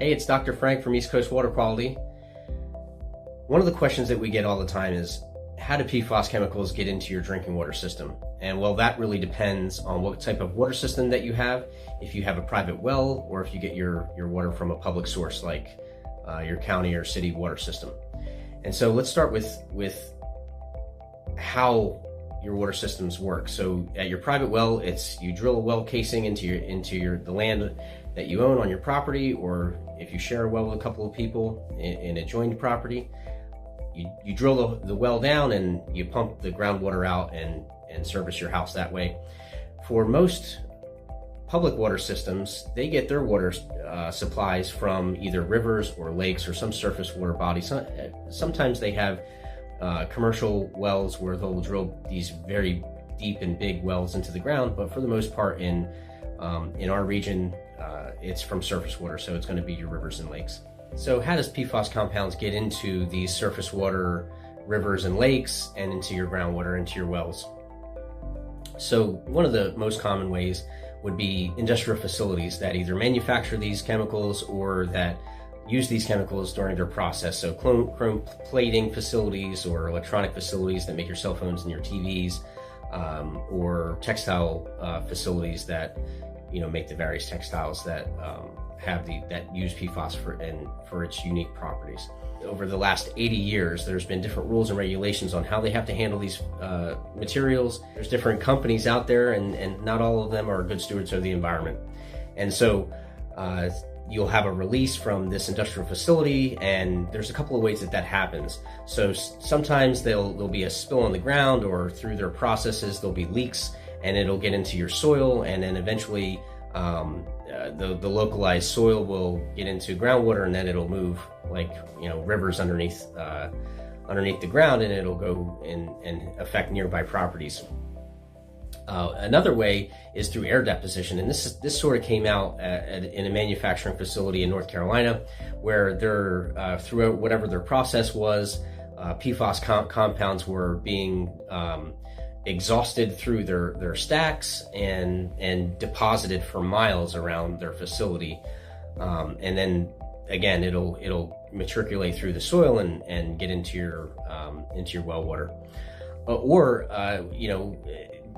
Hey, it's Dr. Frank from East Coast Water Quality. One of the questions that we get all the time is, how do PFAS chemicals get into your drinking water system? And well, that really depends on what type of water system that you have, if you have a private well, or if you get your water from a public source like your county or city water system. And so let's start with how your water systems work. So at your private well, it's you drill a well casing into the land that you own on your property, or if you share a well with a couple of people in a joined property, you drill the well down and you pump the groundwater out and service your house that way. For most public water systems, they get their water supplies from either rivers or lakes or some surface water body. Sometimes they have commercial wells where they'll drill these very deep and big wells into the ground, but for the most part in our region, it's from surface water, so it's going to be your rivers and lakes. So how does PFAS compounds get into these surface water, rivers and lakes, and into your groundwater, into your wells? So one of the most common ways would be industrial facilities that either manufacture these chemicals or that use these chemicals during their process. So chrome plating facilities or electronic facilities that make your cell phones and your TVs, or textile facilities that make the various textiles that that use PFAS for its unique properties. Over the last 80 years, there's been different rules and regulations on how they have to handle these materials. There's different companies out there, and not all of them are good stewards of the environment. And so you'll have a release from this industrial facility, and there's a couple of ways that happens. So sometimes there'll be a spill on the ground, or through their processes there'll be leaks, and it'll get into your soil, and then eventually the localized soil will get into groundwater, and then it'll move like rivers underneath the ground, and it'll go and affect nearby properties. Another way is through air deposition, and this sort of came out in a manufacturing facility in North Carolina, where they're throughout whatever their process was, PFAS compounds were being exhausted through their stacks and deposited for miles around their facility, and then again it'll matriculate through the soil and get into your well water, or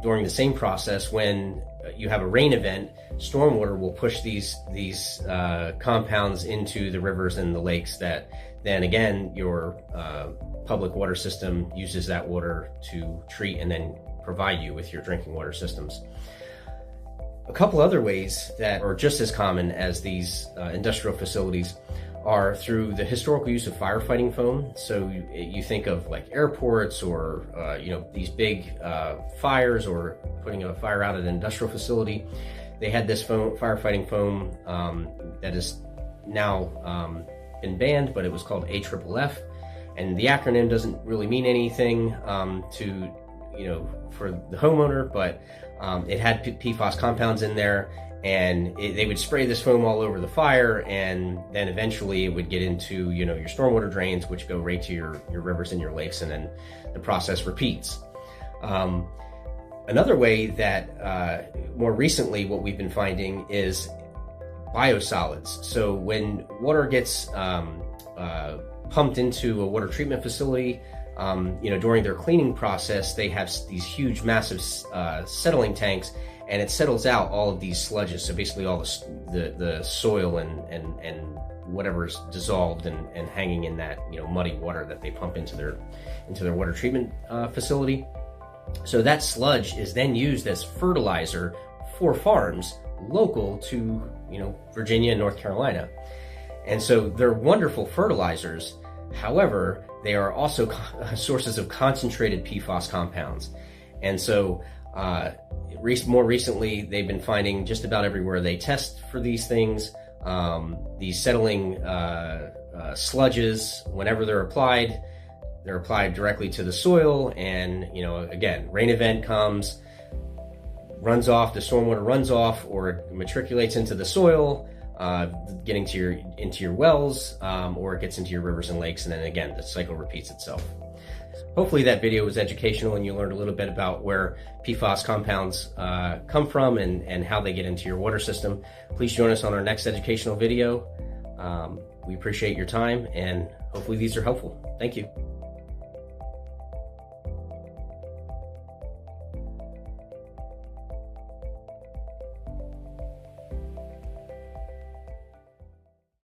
during the same process, when you have a rain event, stormwater will push these compounds into the rivers and the lakes that then again your public water system uses that water to treat and then provide you with your drinking water systems. A couple other ways that are just as common as these industrial facilities are through the historical use of firefighting foam. So you think of like airports or these big fires, or putting a fire out at an industrial facility. They had this firefighting foam that is now been banned, but it was called AFFF, and the acronym doesn't really mean anything for the homeowner, but it had PFAS compounds in there, and they would spray this foam all over the fire, and then eventually it would get into your stormwater drains, which go right to your rivers and your lakes, and then the process repeats. Another way that more recently what we've been finding is biosolids. So when water gets pumped into a water treatment facility, during their cleaning process, they have these huge, massive settling tanks, and it settles out all of these sludges. So basically all the soil and whatever's dissolved and hanging in that muddy water that they pump into their water treatment facility. So that sludge is then used as fertilizer for farms local to Virginia and North Carolina. And so they're wonderful fertilizers. However, they are also sources of concentrated PFAS compounds. And so more recently, they've been finding just about everywhere they test for these things, these settling sludges, whenever they're applied directly to the soil. And, again, rain event comes, runs off, the stormwater runs off, or it matriculates into the soil, getting into your wells, or it gets into your rivers and lakes, and then again the cycle repeats itself. Hopefully that video was educational and you learned a little bit about where PFAS compounds come from and how they get into your water system. Please join us on our next educational video. We appreciate your time, and hopefully these are helpful. Thank you.